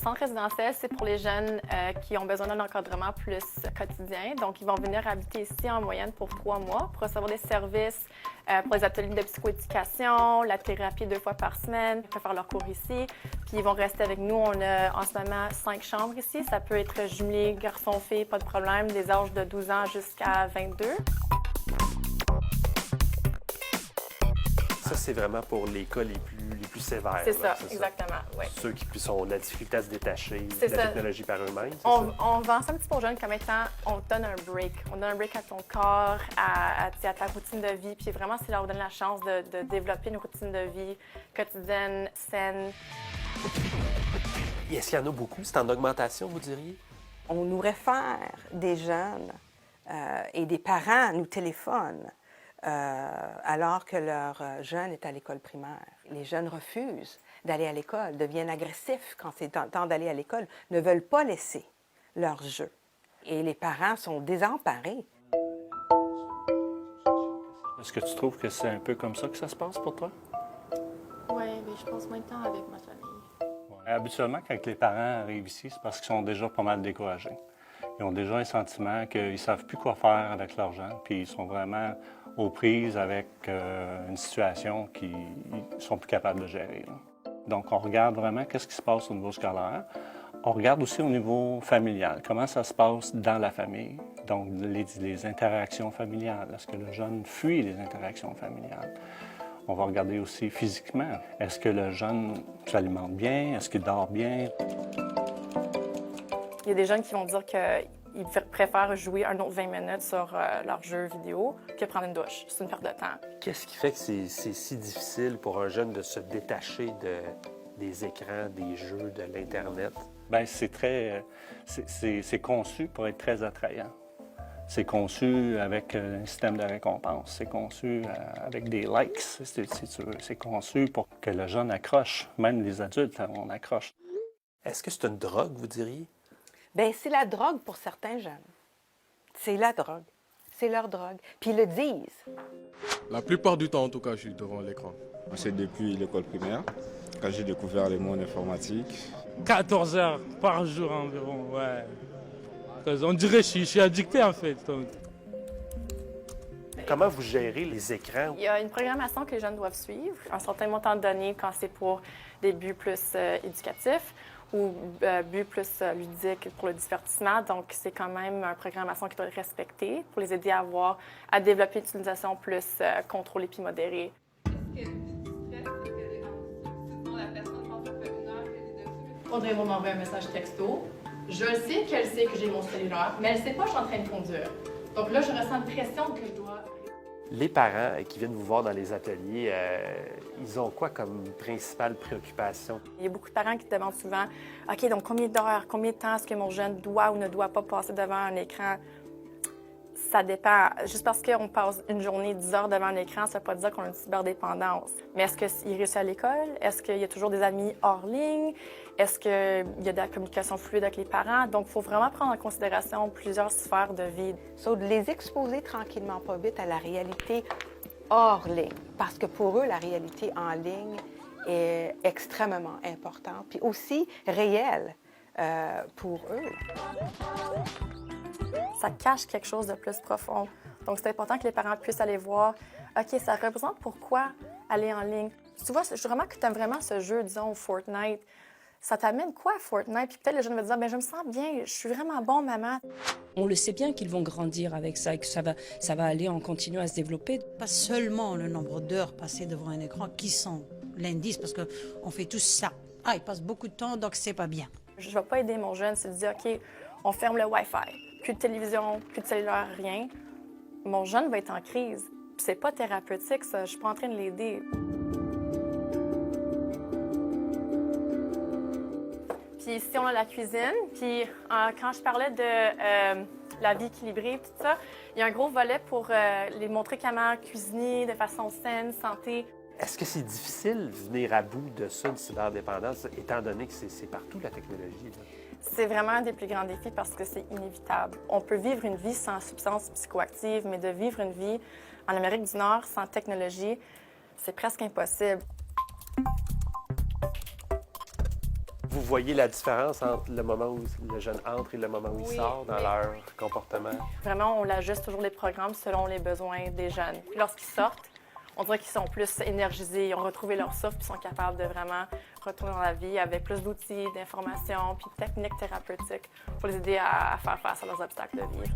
centre résidentiel, c'est pour les jeunes qui ont besoin d'un encadrement plus quotidien. Donc, ils vont venir habiter ici en moyenne pour 3 mois pour recevoir des services pour les ateliers de psychoéducation, la thérapie 2 fois par semaine. Ils peuvent faire leurs cours ici. Puis, ils vont rester avec nous. On a en ce moment 5 chambres ici. Ça peut être jumelé, garçon-fille, pas de problème, des âges de 12 ans jusqu'à 22. Ça, c'est vraiment pour les cas les plus sévères. C'est ça, exactement. Oui. Ceux qui ont la difficulté à se détacher de la technologie par eux-mêmes. On vend ça un petit peu aux jeunes comme étant, on te donne un break. On donne un break à ton corps, à ta routine de vie. Puis vraiment, c'est leur donne la chance de développer une routine de vie quotidienne, saine. Est-ce qu'il y en a beaucoup? C'est en augmentation, vous diriez? On nous réfère des jeunes et des parents nous téléphonent alors que leur jeune est à l'école primaire. Les jeunes refusent d'aller à l'école, deviennent agressifs quand c'est temps d'aller à l'école, ne veulent pas laisser leur jeu. Et les parents sont désemparés. Est-ce que tu trouves que c'est un peu comme ça que ça se passe pour toi? Oui, mais je passe moins de temps avec ma famille. Ouais. Habituellement, quand les parents arrivent ici, c'est parce qu'ils sont déjà pas mal découragés. Ils ont déjà un sentiment qu'ils ne savent plus quoi faire avec leur jeune, puis ils sont vraiment aux prises avec une situation qu'ils ne sont plus capables de gérer. Là. Donc, on regarde vraiment qu'est-ce qui se passe au niveau scolaire. On regarde aussi au niveau familial, comment ça se passe dans la famille. Donc, les interactions familiales. Est-ce que le jeune fuit les interactions familiales? On va regarder aussi physiquement. Est-ce que le jeune s'alimente bien? Est-ce qu'il dort bien? Il y a des jeunes qui vont dire qu'ils préfèrent jouer un autre 20 minutes sur leur jeu vidéo que prendre une douche. C'est une perte de temps. Qu'est-ce qui fait que c'est si difficile pour un jeune de se détacher des écrans, des jeux, de l'Internet? Bien, c'est conçu pour être très attrayant. C'est conçu avec un système de récompense. C'est conçu avec des likes, si tu veux. C'est conçu pour que le jeune accroche. Même les adultes, on accroche. Est-ce que c'est une drogue, vous diriez? Bien, c'est la drogue pour certains jeunes. C'est la drogue. C'est leur drogue. Puis ils le disent. La plupart du temps, en tout cas, je suis devant l'écran. C'est depuis l'école primaire, quand j'ai découvert les mots en informatique. 14 heures par jour environ, ouais. On dirait que je suis addicté, en fait. Donc. Comment vous gérez les écrans? Il y a une programmation que les jeunes doivent suivre, un certain montant donné quand c'est pour des buts plus éducatifs ou buts plus ludiques pour le divertissement. Donc, c'est quand même une programmation qui doit être respectée pour les aider à développer une utilisation plus contrôlée puis modérée. Audrey va m'envoyer un message texto. Je sais qu'elle sait que j'ai mon cellulaire, mais elle ne sait pas que je suis en train de conduire. Donc là, je ressens une pression que je dois... Les parents qui viennent vous voir dans les ateliers, ils ont quoi comme principale préoccupation? Il y a beaucoup de parents qui demandent souvent « OK, donc combien d'heures, combien de temps est-ce que mon jeune doit ou ne doit pas passer devant un écran? » Ça dépend. Juste parce qu'on passe une journée 10 heures devant un écran, ça ne veut pas dire qu'on a une cyberdépendance. Mais est-ce qu'il réussit à l'école? Est-ce qu'il y a toujours des amis hors ligne? Est-ce qu'il y a de la communication fluide avec les parents? Donc, il faut vraiment prendre en considération plusieurs sphères de vie. So, de les exposer tranquillement, pas vite, à la réalité hors ligne. Parce que pour eux, la réalité en ligne est extrêmement importante, puis aussi réelle pour eux. Ça cache quelque chose de plus profond. Donc, c'est important que les parents puissent aller voir, OK, ça représente pourquoi aller en ligne. Tu vois, je remarque que tu aimes vraiment ce jeu, disons, Fortnite. Ça t'amène quoi, Fortnite? Puis peut-être le jeune va dire, bien, je me sens bien, je suis vraiment bon, maman. On le sait bien qu'ils vont grandir avec ça et que ça va aller en continuant à se développer. Pas seulement le nombre d'heures passées devant un écran qui sont l'indice, parce qu'on fait tous ça. Ah, il passe beaucoup de temps, donc c'est pas bien. Je ne vais pas aider mon jeune, c'est de dire, OK, on ferme le Wi-Fi. Plus de télévision, plus de cellulaire, rien. Mon jeune va être en crise. Puis c'est pas thérapeutique, ça. Je suis pas en train de l'aider. Puis ici, on a la cuisine. Puis quand je parlais de la vie équilibrée, tout ça, il y a un gros volet pour les montrer comment cuisiner de façon saine, santé. Est-ce que c'est difficile de venir à bout de ça, de cyberdépendance, étant donné que c'est partout la technologie? Là? C'est vraiment un des plus grands défis parce que c'est inévitable. On peut vivre une vie sans substances psychoactives, mais de vivre une vie en Amérique du Nord sans technologie, c'est presque impossible. Vous voyez la différence entre le moment où le jeune entre et le moment où il Oui, sort dans oui. leur comportement? Vraiment, on ajuste toujours les programmes selon les besoins des jeunes. Puis lorsqu'ils sortent, on dirait qu'ils sont plus énergisés, ils ont retrouvé leur souffle, puis sont capables de vraiment retourner dans la vie avec plus d'outils, d'informations, puis de techniques thérapeutiques pour les aider à faire face à leurs obstacles de vie.